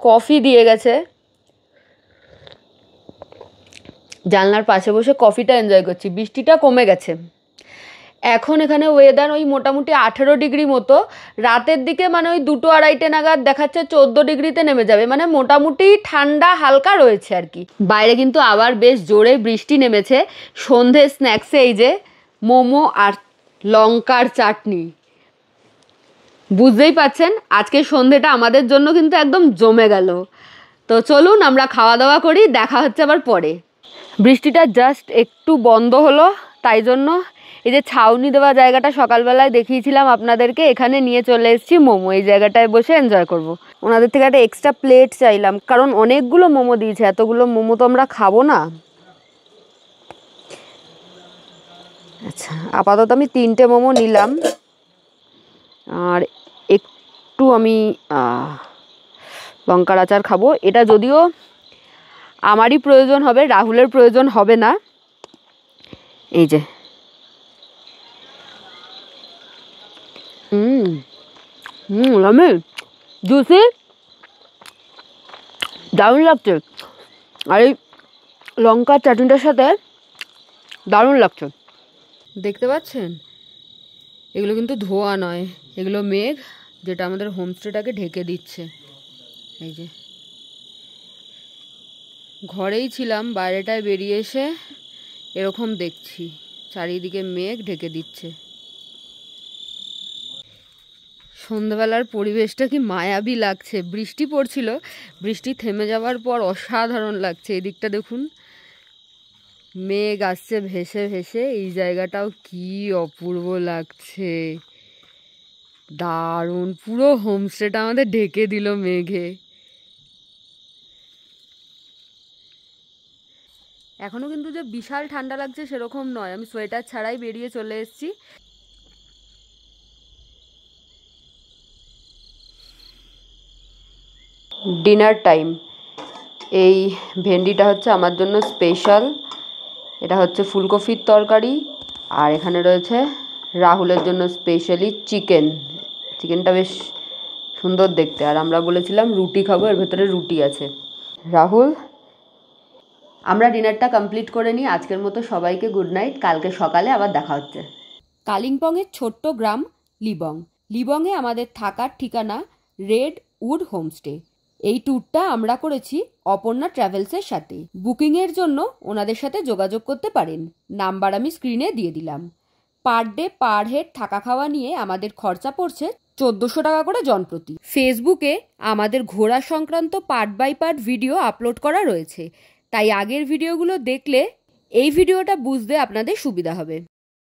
Coffee দিয়ে গেছে, জানলার পাশে বসে কফিটা এনজয় করছি। বৃষ্টিটা কমে গেছে এখন। এখানে ওয়েদার ওই মোটামুটি 18 ডিগ্রি মতো, রাতের দিকে মানে ওই 2-2:30 নাগাদ দেখাচ্ছে 14 ডিগ্রিতে নেমে যাবে, মানে মোটামুটি ঠান্ডা হালকা রয়েছে আর কি। বাইরে কিন্তু আবার বেশ জোরে বৃষ্টি নেমেছে। সন্ধে স্ন্যাক্সে এই যে মোমো আর লঙ্কার চাটনি, বুঝতেই পাচ্ছেন আজকে সন্ধেটা আমাদের জন্য কিন্তু একদম জমে গেল। তো চলুন আমরা খাওয়া দাওয়া করি, দেখা হচ্ছে আবার পরে। বৃষ্টিটা জাস্ট একটু বন্ধ হলো, তাই জন্য এই যে ছাউনি দেওয়া জায়গাটা সকালবেলায় দেখিয়েছিলাম আপনাদেরকে, এখানে নিয়ে চলে এসেছি মোমো। এই জায়গাটায় বসে এনজয় করব। ওনাদের থেকে একটা এক্সট্রা প্লেট চাইলাম, কারণ অনেকগুলো মোমো দিয়েছে, এতগুলো মোমো তো আমরা খাবো না। আচ্ছা, আপাতত আমি 3টে মোমো নিলাম, আর একটু আমি লঙ্কার আচার খাবো। এটা যদিও আমারই প্রয়োজন হবে, রাহুলের প্রয়োজন হবে না। এই যে লামি জুসি, দারুণ লাগছে। আর এই লঙ্কার চাটনিটার সাথে দারুণ লাগছে। দেখতে পাচ্ছেন এগুলো কিন্তু ধোয়া নয়, এগুলো মেঘ, যেটা আমাদের হোমস্টেটাকে ঢেকে দিচ্ছে। এই যে ঘরেই ছিলাম, বাইরেটায় বেরিয়ে এসে এরকম দেখছি চারিদিকে মেঘ ঢেকে দিচ্ছে। সন্ধ্যাবেলার পরিবেশটা কি মায়াবী লাগছে। বৃষ্টি পড়ছিল, বৃষ্টি থেমে যাওয়ার পর অসাধারণ লাগছে। এদিকটা দেখুন, মেঘ আসছে ভেসে ভেসে, এই জায়গাটাও কি অপূর্ব লাগছে, দারুণ। পুরো হোমস্টেটা আমাদের ঢেকে দিল মেঘে। এখনো কিন্তু যে বিশাল ঠান্ডা লাগছে সেরকম নয়, আমি সোয়েটার ছাড়াই বেরিয়ে চলে এসেছি। Dinner time. এই ভেন্ডিটা হচ্ছে আমার জন্য স্পেশাল, এটা হচ্ছে ফুলকপির তরকারি, আর এখানে রয়েছে রাহুলের জন্য স্পেশালি চিকেন। চিকেনটা বেশ সুন্দর দেখতে, আর আমরা বলেছিলাম রুটি খাবো, এর ভেতরে রুটি আছে। রাহুল, আমরা ডিনারটা কমপ্লিট করে নিই। আজকের মতো সবাইকে গুড নাইট, কালকে সকালে আবার দেখা হচ্ছে। কালিম্পংয়ের ছোট্ট গ্রাম লিবং। লিবংয়ে আমাদের থাকার ঠিকানা রেড উড হোমস্টে। এই ট্যুরটা আমরা করেছি অপর্ণা ট্রাভেলসের সাথে। বুকিংয়ের জন্য ওনাদের সাথে যোগাযোগ করতে পারেন, নাম্বার আমি স্ক্রিনে দিয়ে দিলাম। পার ডে পার হেড থাকা খাওয়া নিয়ে আমাদের খরচা পড়ছে 1400 টাকা করে জনপ্রতি। ফেসবুকে আমাদের ঘোরা সংক্রান্ত part by part video upload করা রয়েছে, তাই আগের ভিডিওগুলো দেখলে এই ভিডিওটা বুঝতে আপনাদের সুবিধা হবে।